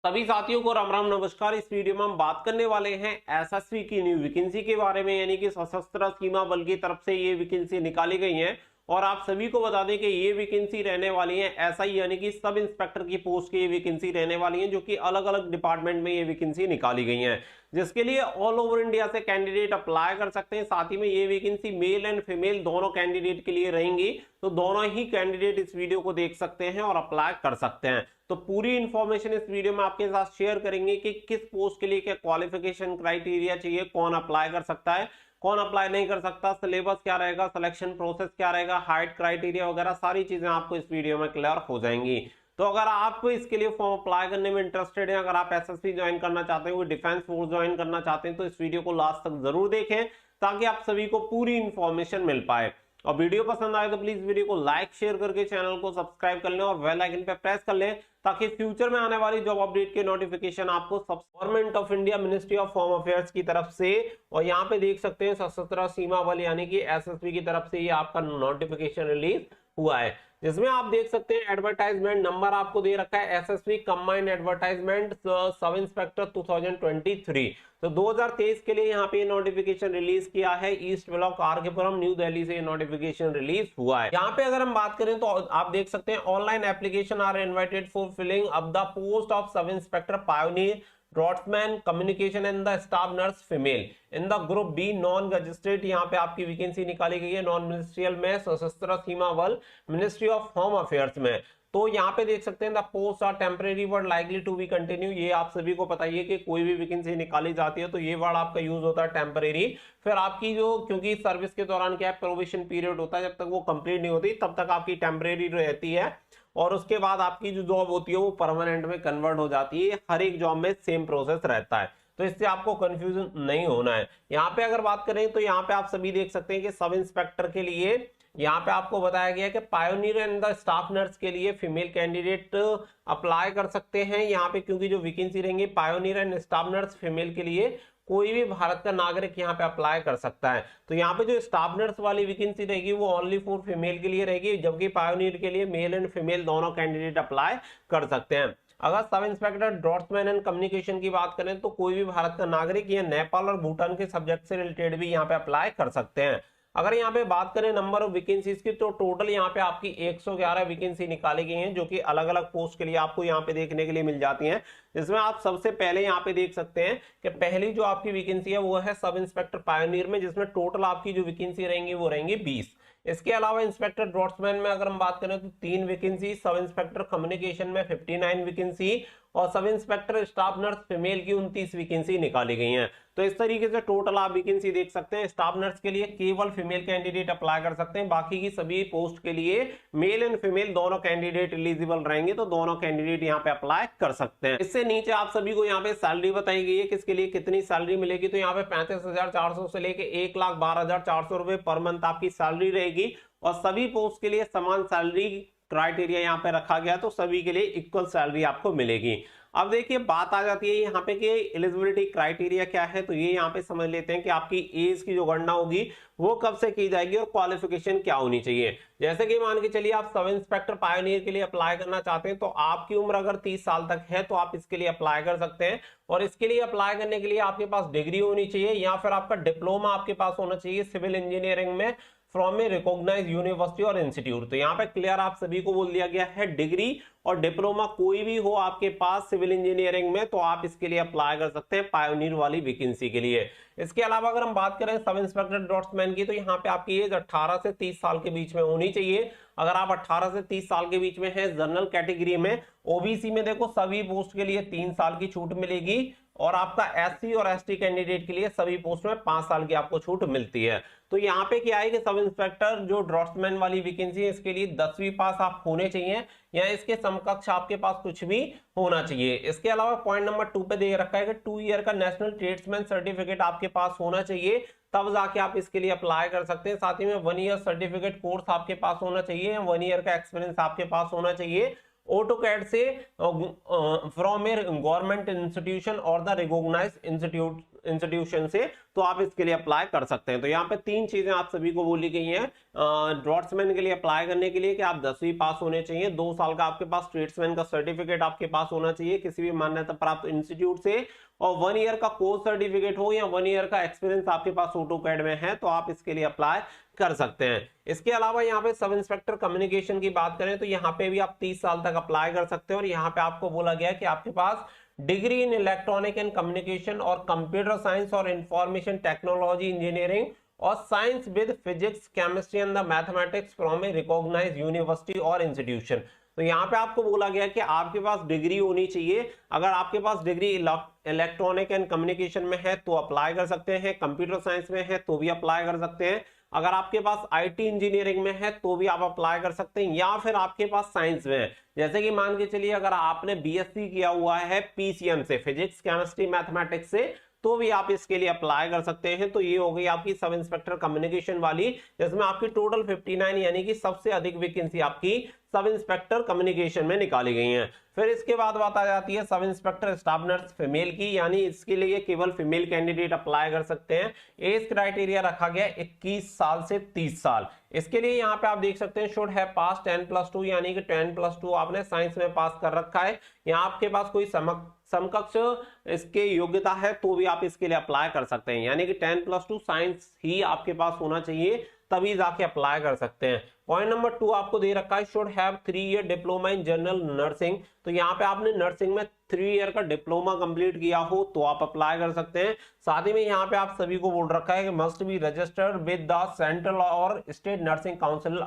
सभी साथियों को राम राम नमस्कार। इस वीडियो में हम बात करने वाले हैं एसएसबी की न्यू वैकेंसी के बारे में, यानी कि सशस्त्र सीमा बल की तरफ से ये वैकेंसी निकाली गई है। और आप सभी को बता दें कि ये वैकेंसी रहने वाली है एसआई यानी कि सब इंस्पेक्टर की पोस्ट की ये वैकेंसी रहने वाली है, जो कि अलग अलग डिपार्टमेंट में ये वैकेंसी निकाली गई है, जिसके लिए ऑल ओवर इंडिया से कैंडिडेट अप्लाई कर सकते हैं। साथ ही में ये वैकेंसी मेल एंड फीमेल दोनों कैंडिडेट के लिए रहेंगी, तो दोनों ही कैंडिडेट इस वीडियो को देख सकते हैं और अप्लाई कर सकते हैं। तो पूरी इंफॉर्मेशन इस वीडियो में आपके साथ शेयर करेंगे कि किस पोस्ट के लिए क्या क्वालिफिकेशन क्राइटेरिया चाहिए, कौन अप्लाई कर सकता है, कौन अप्लाई नहीं कर सकता, सिलेबस क्या रहेगा, सिलेक्शन प्रोसेस क्या रहेगा, हाइट क्राइटेरिया वगैरह सारी चीजें आपको इस वीडियो में क्लियर हो जाएंगी। तो अगर आप इसके लिए फॉर्म अप्लाई करने में इंटरेस्टेड हैं, अगर आप एसएसबी ज्वाइन करना चाहते हैं, डिफेंस फोर्स ज्वाइन करना चाहते हैं, तो इस वीडियो को लास्ट तक जरूर देखें ताकि आप सभी को पूरी इंफॉर्मेशन मिल पाए। और वीडियो पसंद आए तो प्लीज वीडियो को लाइक शेयर करके चैनल को सब्सक्राइब कर लें और बेल आइकन पे प्रेस कर लें ताकि फ्यूचर में आने वाली जॉब अपडेट के नोटिफिकेशन आपको government of India ministry of home affairs की तरफ से, और यहाँ पे देख सकते हैं सशस्त्र सीमा बल यानी कि एसएसबी की तरफ से ये आपका नोटिफिकेशन रिलीज हुआ है, जिसमें आप देख सकते हैं एडवर्टाइजमेंट नंबर आपको दे रखा है SSB combined advertisement sub inspector 2023। तो 2023 के लिए यहाँ पे नोटिफिकेशन रिलीज किया है। East block RK Puram new Delhi से नोटिफिकेशन रिलीज हुआ है। यहाँ पे अगर हम बात करें तो आप देख सकते हैं online application are invited for filling up the post of sub inspector pioneer draughtsman communication and the staff nurse female in the group B non registered. यहाँ पे आपकी वैकेंसी निकाली गई है नॉन मिनिस्ट्रियल में, सशस्त्र सीमा बल मिनिस्ट्री ऑफ होम अफेयर्स में। तो यहाँ पे देख सकते हैं the post are temporary word likely to be continue. ये आप सभी को पता ही है कि कोई भी वैकेंसी निकाली जाती है तो ये वर्ड आपका यूज होता है टेम्परेरी। फिर आपकी जो, क्योंकि सर्विस के दौरान क्या है, प्रोबेशन पीरियड होता है, जब तक वो कंप्लीट नहीं होती तब तक आपकी टेम्परेरी रहती है, और उसके बाद आपकी जो जॉब होती है वो परमानेंट में कन्वर्ट हो जाती है। हर एक जॉब में सेम प्रोसेस रहता है, तो इससे आपको कंफ्यूजन नहीं होना है। यहाँ पे अगर बात करें तो यहाँ पे आप सभी देख सकते हैं कि सब इंस्पेक्टर के लिए यहाँ पे आपको बताया गया कि pioneer and the staff nurse के लिए फीमेल कैंडिडेट अप्लाई कर सकते हैं। यहाँ पे क्योंकि जो वैकेंसी रहेंगी pioneer and staff nurse female के लिए, कोई भी भारत का नागरिक यहाँ पे अप्लाई कर सकता है। तो यहाँ पे जो स्टाफ नर्स वाली वैकेंसी रहेगी वो ओनली फॉर फीमेल के लिए रहेगी, जबकि पायोनियर के लिए मेल एंड फीमेल दोनों कैंडिडेट अप्लाई कर सकते हैं। अगर सब इंस्पेक्टर ड्रॉट्समैन एंड कम्युनिकेशन की बात करें तो कोई भी भारत का नागरिक या नेपाल और भूटान के सब्जेक्ट से रिलेटेड भी यहाँ पे अप्लाई कर सकते हैं। अगर यहाँ पे बात करें नंबर ऑफ वैकेंसीज की, तो टोटल यहाँ पे आपकी 111 वैकेंसी निकाली गई हैं, जो कि अलग अलग पोस्ट के लिए आपको यहाँ पे देखने के लिए मिल जाती हैं। जिसमें आप सबसे पहले यहाँ पे देख सकते हैं कि पहली जो आपकी वैकेंसी है वो है सब इंस्पेक्टर पायोनियर में, जिसमें टोटल आपकी जो वैकेंसी रहेंगी वो रहेंगी 20। इसके अलावा इंस्पेक्टर ड्रॉट्समैन में अगर हम बात करें तो 3 वैकेंसी, सब इंस्पेक्टर कम्युनिकेशन में 59 वैकेंसी और सब इंस्पेक्टर स्टाफ नर्स फीमेल की 29 वैकेंसी निकाली गई हैं। तो इस तरीके से टोटल आप वैकेंसी देख सकते हैं। स्टाफ नर्स के लिए केवल फीमेल कैंडिडेट अप्लाई कर सकते हैं, बाकी की सभी पोस्ट के लिए मेल एंड फीमेल दोनों कैंडिडेट एलिजिबल रहेंगे, तो दोनों कैंडिडेट यहाँ पे अप्लाई कर सकते हैं। इससे नीचे आप सभी को यहाँ पे सैलरी बताई गई है, किसके लिए कितनी सैलरी मिलेगी। तो यहाँ पे 35,400 से लेके 1,12,400 रुपए पर मंथ आपकी सैलरी रहेगी, और सभी पोस्ट के लिए समान सैलरी क्राइटेरिया यहाँ पे रखा गया, तो सभी के लिए इक्वल सैलरी आपको मिलेगी। अब देखिए बात आ जाती है यहाँ पे कि एलिजिबिलिटी क्राइटेरिया क्या है। तो ये यहाँ पे समझ लेते हैं कि आपकी एज की जो गणना होगी वो कब से की जाएगी और क्वालिफिकेशन क्या होनी चाहिए। जैसे कि मान के चलिए आप सब इंस्पेक्टर पायोनियर के लिए अप्लाई करना चाहते हैं, तो आपकी उम्र अगर 30 साल तक है तो आप इसके लिए अप्लाई कर सकते हैं। और इसके लिए अप्लाई करने के लिए आपके पास डिग्री होनी चाहिए या फिर आपका डिप्लोमा आपके पास होना चाहिए सिविल इंजीनियरिंग में फ्रॉम ए रिकॉग्नाइज्ड यूनिवर्सिटी और इंस्टीट्यूट। तो यहाँ पे क्लियर आप सभी को बोल दिया गया है डिग्री और डिप्लोमा कोई भी हो आपके पास सिविल इंजीनियरिंग में, तो आप इसके लिए अप्लाई कर सकते हैं पायोनियर वाली वैकेंसी के लिए। इसके अलावा अगर हम बात करें सब इंस्पेक्टर ड्रॉट्समैन की, तो यहाँ पे आपकी एज 18 से 30 साल के बीच में होनी चाहिए। अगर आप 18 से 30 साल के बीच में है जनरल कैटेगरी में, ओबीसी में देखो सभी पोस्ट के लिए 3 साल की छूट मिलेगी, और आपका एससी और एसटी कैंडिडेट के लिए सभी पोस्ट में 5 साल की आपको छूट मिलती है। तो यहाँ पे क्या है कि सब इंस्पेक्टर जो ड्रॉट्समैन वाली वैकेंसी है इसके लिए 10वीं पास आप होने चाहिए या इसके समकक्ष आपके पास कुछ भी होना चाहिए। इसके अलावा पॉइंट नंबर 2 पे दे रखा है कि 2 ईयर का नेशनल ट्रेड्समैन सर्टिफिकेट आपके पास होना चाहिए, तब जाके आप इसके लिए अप्लाई कर सकते हैं। साथ ही में 1 ईयर सर्टिफिकेट कोर्स आपके पास होना चाहिए, 1 ईयर का एक्सपीरियंस आपके पास होना चाहिए ऑटोकैड से फ्रॉम ए गवर्नमेंट इंस्टीट्यूशन और द रिकॉग्नाइज्ड इंस्टीट्यूशन से, तो आप इसके लिए अप्लाई कर सकते हैं। तो यहाँ पे 3 चीजें आप सभी को बोली गई हैं ड्रॉट्समैन के लिए अप्लाई करने के लिए कि आप 10वीं पास होने चाहिए, 2 साल का आपके पास ट्रेड्समैन का सर्टिफिकेट आपके पास होना चाहिए किसी भी मान्यता प्राप्त इंस्टीट्यूट से, और 1 ईयर का कोर्स सर्टिफिकेट हो या 1 ईयर का एक्सपीरियंस आपके पास ऑटोकैड में है, तो आप इसके लिए अप्लाई कर सकते हैं। इसके अलावा यहाँ पे सब इंस्पेक्टर कम्युनिकेशन की बात करें तो यहाँ पे भी आप 30 साल तक अप्लाई कर सकते हैं, और यहाँ पे आपको बोला गया कि आपके पास degree in electronic and communication और कंप्यूटर साइंस और इंफॉर्मेशन टेक्नोलॉजी इंजीनियरिंग और science with physics chemistry and the mathematics from a recognised university और इंस्टीट्यूशन। तो यहाँ पे आपको बोला गया कि आपके पास डिग्री होनी चाहिए। अगर आपके पास डिग्री इलेक्ट्रॉनिक एंड कम्युनिकेशन में है तो अप्लाई कर सकते हैं, कंप्यूटर साइंस में है तो भी अप्लाई कर सकते हैं, अगर आपके पास आईटी इंजीनियरिंग में है तो भी आप अप्लाई कर सकते हैं, या फिर आपके पास साइंस में है, जैसे कि मान के चलिए अगर आपने बीएससी किया हुआ है पीसीएम से, फिजिक्स केमिस्ट्री मैथमेटिक्स से, तो भी आप इसके लिए अप्लाई कर सकते हैं। तो ये हो गई आपकी सब इंस्पेक्टर कम्युनिकेशन वाली, जिसमें आपकी टोटल 59 यानी कि सबसे अधिक वैकेंसी आपकी सब इंस्पेक्टर कम्युनिकेशन में निकाली गई हैं। फिर इसके बाद बात आ जाती है सब इंस्पेक्टर स्टाफ नर्स फीमेल की, यानी इसके लिए केवल फीमेल कैंडिडेट अप्लाई कर सकते हैं। एज क्राइटेरिया रखा गया 21 साल से 30 साल। इसके लिए यहाँ पे आप देख सकते हैं शुड हैव पास 10+2 यानी कि 10+2 आपने साइंस में पास कर रखा है, यहाँ आपके पास कोई समकक्ष इसके योग्यता है तो भी आप इसके लिए अप्लाई कर सकते हैं, यानी कि 10+2 साइंस ही आपके पास होना चाहिए तभी जाके अप्लाई कर सकते हैं। पॉइंट नंबर 2 आपको दे रखा है should have 3 year diploma in general nursing, तो यहाँ पे आपने नर्सिंग में 3 ईयर का डिप्लोमा कंप्लीट किया हो तो आप अप्लाई कर सकते हैं। साथ ही में यहाँ पे आप सभी को बोल रखा है कि must be registered with the central और स्टेट नर्सिंग काउंसिल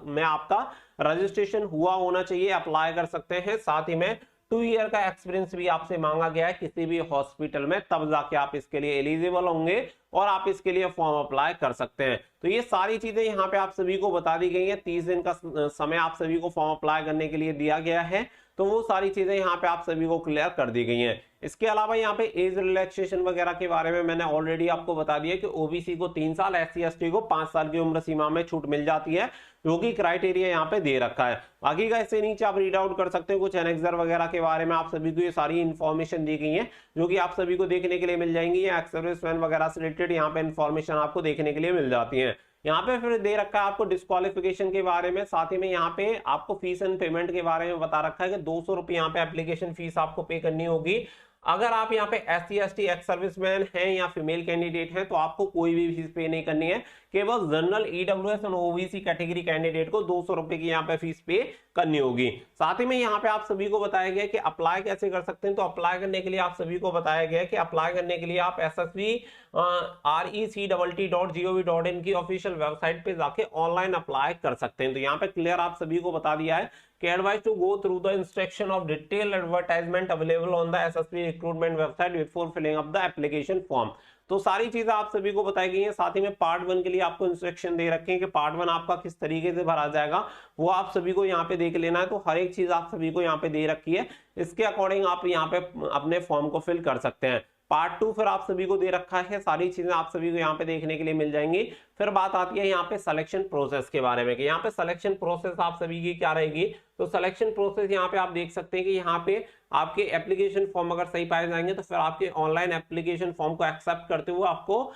में आपका रजिस्ट्रेशन हुआ होना चाहिए, अप्लाई कर सकते हैं। साथ ही में 2 ईयर का एक्सपीरियंस भी आपसे मांगा गया है किसी भी हॉस्पिटल में, तब जाके आप इसके लिए एलिजिबल होंगे और आप इसके लिए फॉर्म अप्लाई कर सकते हैं। तो ये सारी चीजें यहाँ पे आप सभी को बता दी गई हैं। 30 दिन का समय आप सभी को फॉर्म अप्लाई करने के लिए दिया गया है, तो वो सारी चीजें यहाँ पे आप सभी को क्लियर कर दी गई हैं। इसके अलावा यहाँ पे एज रिलैक्सेशन वगैरह के बारे में मैंने ऑलरेडी आपको बता दिया कि ओबीसी को 3 साल, SC/ST को 5 साल की उम्र सीमा में छूट मिल जाती है, जो कि क्राइटेरिया यहाँ पे दे रखा है। बाकी का इससे नीचे आप रीड आउट कर सकते हो, कुछ एनेक्सर वगैरह के बारे में आप सभी को ये सारी इन्फॉर्मेशन दी गई है, जो कि आप सभी को देखने के लिए मिल जाएंगी। एक्स सर्विसमैन वगैरह से रिलेटेड यहाँ पे इन्फॉर्मेशन आपको देखने के लिए मिल जाती है। यहाँ पे फिर दे रखा है आपको डिस्क्वालिफिकेशन के बारे में, साथ ही में यहाँ पे आपको फीस एंड पेमेंट के बारे में बता रखा है कि 200 रुपये यहाँ पे एप्लीकेशन फीस आपको पे करनी होगी। अगर आप यहाँ पे SC/ST एक्स सर्विसमैन हैं या फीमेल कैंडिडेट हैं तो आपको कोई भी फीस पे नहीं करनी है, केवल जनरल, EWS और OBC कैटेगरी कैंडिडेट को 200 रुपए की यहाँ पे फीस पे करनी होगी। साथ ही में यहाँ पे आप सभी को बताया गया कि अप्लाई कैसे कर सकते हैं। तो अप्लाई करने के लिए आप सभी को बताया गया कि अप्लाई करने के लिए आप SSB.RECTT.gov.in की ऑफिशियल वेबसाइट पे जाके ऑनलाइन अप्लाई कर सकते हैं। तो यहाँ पे क्लियर आप सभी को बता दिया है कि advise to go through the instruction of detail advertisement available on the SSB recruitment website before filling up the application form. तो सारी चीजें आप सभी को बताई गई हैं। साथ ही में पार्ट 1 के लिए आपको इंस्ट्रक्शन दे रखे हैं कि पार्ट 1 आपका किस तरीके से भरा जाएगा, वो आप सभी को यहाँ पे देख लेना है। तो हर एक चीज आप सभी को यहाँ पे दे रखी है, इसके अकॉर्डिंग आप यहाँ पे अपने फॉर्म को फिल कर सकते हैं। पार्ट 2 फिर आप सभी को दे रखा है, सारी चीजें आप सभी को यहाँ पे देखने के लिए मिल जाएंगी। फिर बात आती है यहाँ पे सिलेक्शन प्रोसेस के बारे में कि यहाँ पे सिलेक्शन प्रोसेस आप सभी की क्या रहेगी। तो सिलेक्शन प्रोसेस यहाँ पे आप देख सकते हैं कि यहाँ पे आपके एप्लीकेशन फॉर्म अगर सही पाए जाएंगे तो फिर आपके ऑनलाइन एप्लीकेशन फॉर्म को एक्सेप्ट करते हुए आपको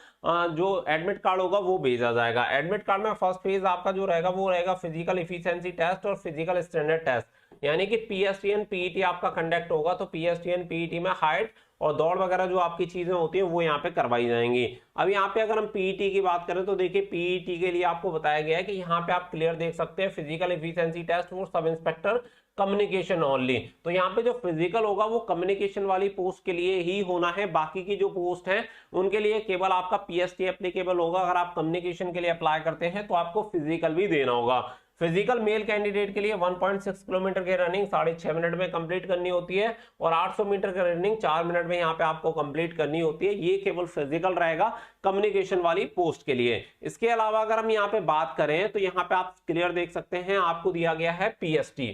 जो एडमिट कार्ड होगा वो भेजा जाएगा। एडमिट कार्ड में फर्स्ट फेज आपका जो रहेगा वो रहेगा फिजिकल एफिशिएंसी टेस्ट और फिजिकल स्टैंडर्ड टेस्ट, यानी कि PSTN PET आपका कंडक्ट होगा। तो PSTN PET में हाइट और दौड़ वगैरह जो आपकी चीजें होती है वो यहाँ पे करवाई जाएंगी। अब यहाँ पे अगर हम PET की बात करें तो देखिए PET के लिए आपको बताया गया है कि यहाँ पे आप क्लियर देख सकते हैं physical efficiency test for sub inspector communication only. तो यहाँ पे जो फिजिकल होगा वो कम्युनिकेशन वाली पोस्ट के लिए ही होना है, बाकी की जो पोस्ट है उनके लिए केवल आपका PST एप्लीकेबल होगा। अगर आप कम्युनिकेशन के लिए अप्लाई करते हैं तो आपको फिजिकल भी देना होगा। फिजिकल मेल कैंडिडेट के लिए 1.6 किलोमीटर की रनिंग 6.5 मिनट में कंप्लीट करनी होती है और 800 मीटर की रनिंग 4 मिनट में यहाँ पे आपको कंप्लीट करनी होती है। ये केवल फिजिकल रहेगा कम्युनिकेशन वाली पोस्ट के लिए। इसके अलावा अगर हम यहाँ पे बात करें तो यहाँ पे आप क्लियर देख सकते हैं आपको दिया गया है PST।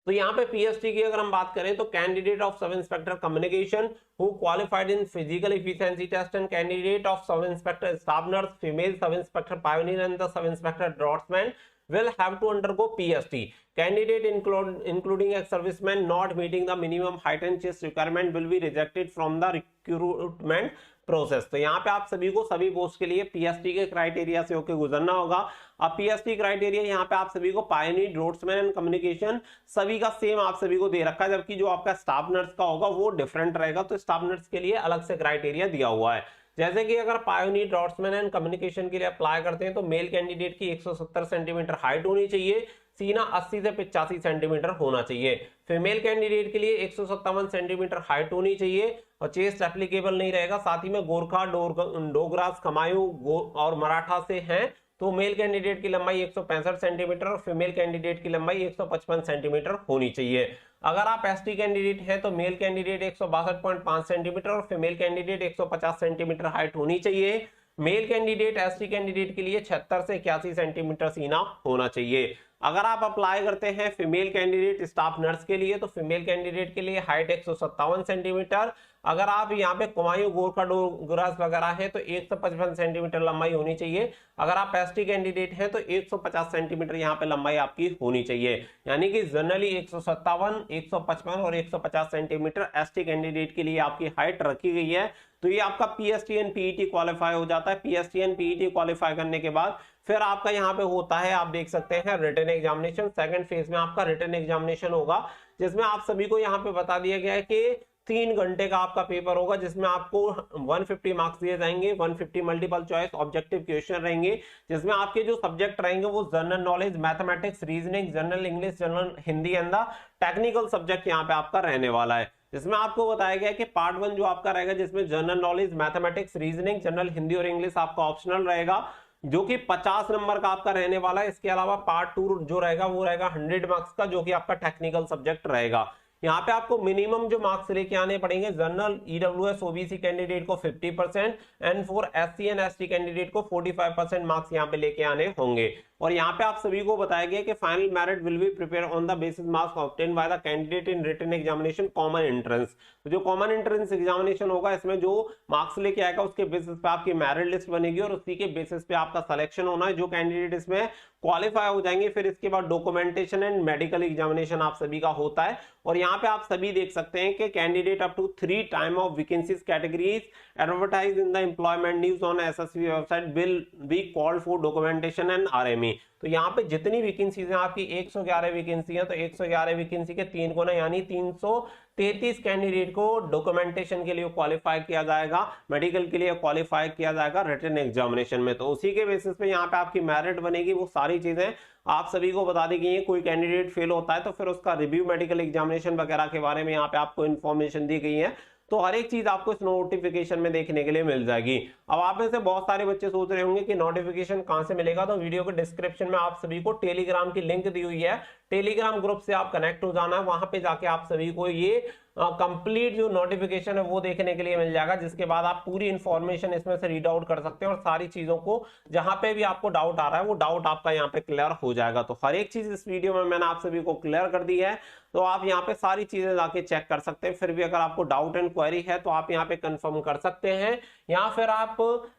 तो यहाँ पे PST की अगर हम बात करें तो candidate of sub inspector communication who qualified in physical efficiency test and candidate of sub inspector staff nurse female sub inspector pioneer and the sub inspector draughtsman will have to undergo PST. Candidate including ex-servicemen not meeting the minimum height and chest requirement will be rejected from the recruitment process. तो यहाँ पे आप सभी को सभी post के लिए PST के क्राइटेरिया से होकर गुजरना होगा। अब पीएसटी क्राइटेरिया यहाँ पे आप सभी को पायनियर, रोड्समैन एंड कम्युनिकेशन सभी का सेम आप सभी को दे रखा है, जबकि जो आपका स्टाफ नर्स का होगा वो डिफरेंट रहेगा। तो स्टाफ नर्स के लिए अलग से क्राइटेरिया दिया हुआ है। जैसे कि अगर पायोनियर, ड्राफ्ट्समैन एंड कम्युनिकेशन के लिए अप्लाई करते हैं तो मेल कैंडिडेट की 170 सेंटीमीटर हाइट होनी चाहिए, सीना 80 से 85 सेंटीमीटर होना चाहिए। फीमेल कैंडिडेट के लिए 157 सेंटीमीटर हाइट होनी चाहिए और चेस्ट एप्लीकेबल नहीं रहेगा। साथ ही में गोरखा, डोगरास, खमायू और मराठा से हैं तो मेल कैंडिडेट की लंबाई 165 सेंटीमीटर और फीमेल कैंडिडेट की लंबाई 155 सेंटीमीटर होनी चाहिए। अगर आप एसटी कैंडिडेट हैं तो मेल कैंडिडेट 162.5 सेंटीमीटर और फीमेल कैंडिडेट 150 सेंटीमीटर हाइट होनी चाहिए। मेल कैंडिडेट एसटी कैंडिडेट के लिए 76 से 81 सेंटीमीटर सीना होना चाहिए। अगर आप अप्लाई करते हैं फीमेल कैंडिडेट स्टाफ नर्स के लिए तो फीमेल कैंडिडेट के लिए हाइट 157 सेंटीमीटर। अगर आप यहाँ पे कुमायूं, गोरखा, डोगरास वगैरह है तो 155 सेंटीमीटर लंबाई होनी चाहिए। अगर आप एसटी कैंडिडेट हैं तो 150 सेंटीमीटर यहाँ पे लंबाई आपकी होनी चाहिए। यानी कि जनरली 157, 155 और 150 सेंटीमीटर एसटी कैंडिडेट के लिए आपकी हाइट रखी गई है। तो ये आपका पीएसटी एंड पीईटी क्वालिफाई हो जाता है। पीएसटी एंड पीईटी क्वालिफाई करने के बाद फिर आपका यहाँ पे होता है, आप देख सकते हैं, रिटन एग्जामिनेशन। सेकंड फेज में आपका रिटन एग्जामिनेशन होगा जिसमें आप सभी को यहाँ पे बता दिया गया है कि 3 घंटे का आपका पेपर होगा जिसमें आपको 150 मार्क्स दिए जाएंगे। 150 मल्टीपल चॉइस ऑब्जेक्टिव क्वेश्चन रहेंगे जिसमें आपके जो सब्जेक्ट रहेंगे वो general knowledge, mathematics, reasoning, general English, general Hindi and the technical subject यहाँ पे आपका रहने वाला है। जिसमें आपको बताया गया है कि पार्ट 1 जो आपका रहेगा जिसमें general knowledge, mathematics, reasoning, general Hindi और इंग्लिश आपका ऑप्शनल रहेगा जो कि 50 नंबर का आपका रहने वाला है। इसके अलावा पार्ट 2 जो रहेगा वो रहेगा 100 मार्क्स का जो कि आपका टेक्निकल सब्जेक्ट रहेगा। यहाँ पे आपको मिनिमम जो मार्क्स लेके आने पड़ेंगे, जनरल, ईडब्ल्यूएस, ओबीसी कैंडिडेट को 50% and for SC and ST candidate को 45% मार्क्स यहाँ पे लेके आने होंगे। और यहाँ पे आप सभी को बताया गया कि final merit will be prepare on the basis marks obtain by the candidate in written examination common entrance. तो जो कॉमन एंट्रेंस एग्जामिनेशन होगा इसमें जो मार्क्स लेके आएगा उसके बेसिस पे आपकी मेरिट लिस्ट बनेगी और उसी के बेसिस पे आपका सिलेक्शन होना है। जो कैंडिडेट इसमें क्वालिफाई हो जाएंगे फिर इसके बाद डॉक्यूमेंटेशन एंड मेडिकल एग्जामिनेशन आप सभी का होता है। और यहाँ पे आप सभी देख सकते हैं कि candidate up to 3 time of vacancies categories advertise in the employment news on SSC website will be called for documentation and RME. तो यहाँ पे जितनी वैकेंसीज हैं आपकी 111 वैकेंसी है तो 111 वैकेंसी के 3 गुना यानी 333 कैंडिडेट को डॉक्यूमेंटेशन के लिए क्वालिफाई किया जाएगा, मेडिकल के लिए क्वालिफाई किया जाएगा रिटन एग्जामिनेशन में। तो उसी के बेसिस पे यहाँ पे आपकी मेरिट बनेगी। वो सारी चीजें आप सभी को बता दी गई है। कोई कैंडिडेट फेल होता है तो फिर उसका रिव्यू मेडिकल एग्जामिनेशन वगैरह के बारे में यहाँ पे आपको इन्फॉर्मेशन दी गई है। तो हर एक चीज आपको इस नोटिफिकेशन में देखने के लिए मिल जाएगी। अब आप में से बहुत सारे बच्चे सोच रहे होंगे कि नोटिफिकेशन कहां से मिलेगा, तो वीडियो के डिस्क्रिप्शन में आप सभी को टेलीग्राम की लिंक दी हुई है। टेलीग्राम ग्रुप से आप कनेक्ट हो जाना है, वहां पे जाके आप सभी को ये कंप्लीट जो नोटिफिकेशन है वो देखने के लिए मिल जाएगा, जिसके बाद आप पूरी इंफॉर्मेशन इसमें से रीड आउट कर सकते हैं और सारी चीजों को जहां पे भी आपको डाउट आ रहा है वो डाउट आपका यहाँ पे क्लियर हो जाएगा। तो हर एक चीज इस वीडियो में मैंने आप सभी को क्लियर कर दी है, तो आप यहाँ पे सारी चीजें जाके चेक कर सकते हैं। फिर भी अगर आपको डाउट एंड क्वेरी है तो आप यहाँ पे कंफर्म कर सकते हैं, या फिर आप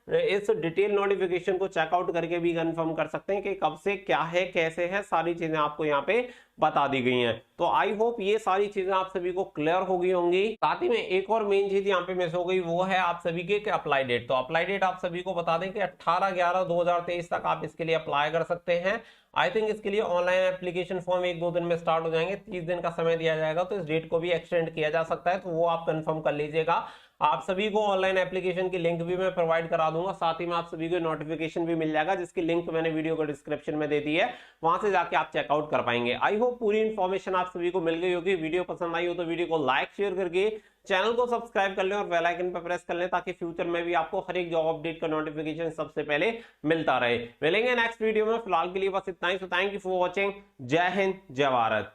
इस डिटेल नोटिफिकेशन को चेकआउट करके भी कंफर्म कर सकते हैं कि कब से क्या है, कैसे है, सारी चीजें आपको यहाँ पे बता दी गई हैं। तो आई होप ये सारी चीजें आप सभी को क्लियर हो गई होंगी। साथ ही में एक और मेन चीज यहाँ पे मिस हो गई, वो है आप सभी के अप्लाई डेट। तो अप्लाई डेट आप सभी को बता दें कि 18/11/2023 तक आप इसके लिए अप्लाई कर सकते हैं। आई थिंक इसके लिए ऑनलाइन एप्लीकेशन फॉर्म 1-2 दिन में स्टार्ट हो जाएंगे, 30 दिन का समय दिया जाएगा, तो इस डेट को भी एक्सटेंड किया जा सकता है, तो वो आप कंफर्म कर लीजिएगा। आप सभी को ऑनलाइन एप्लीकेशन की लिंक भी मैं प्रोवाइड करा दूंगा, साथ ही में आप सभी को नोटिफिकेशन भी मिल जाएगा जिसकी लिंक मैंने वीडियो को डिस्क्रिप्शन में दे दी है, वहां से जाके आप चेकआउट कर पाएंगे। आई होप पूरी इन्फॉर्मेशन आप सभी को मिल गई होगी। वीडियो पसंद आई हो तो वीडियो को लाइक शेयर करके चैनल को सब्सक्राइब कर लें और बेल आइकन पर प्रेस कर लें ताकि फ्यूचर में भी आपको हर एक जॉब अपडेट का नोटिफिकेशन सबसे पहले मिलता रहे। मिलेंगे नेक्स्ट वीडियो में, फिलहाल के लिए बस इतना ही। So thank you for watching. जय हिंद, जय भारत।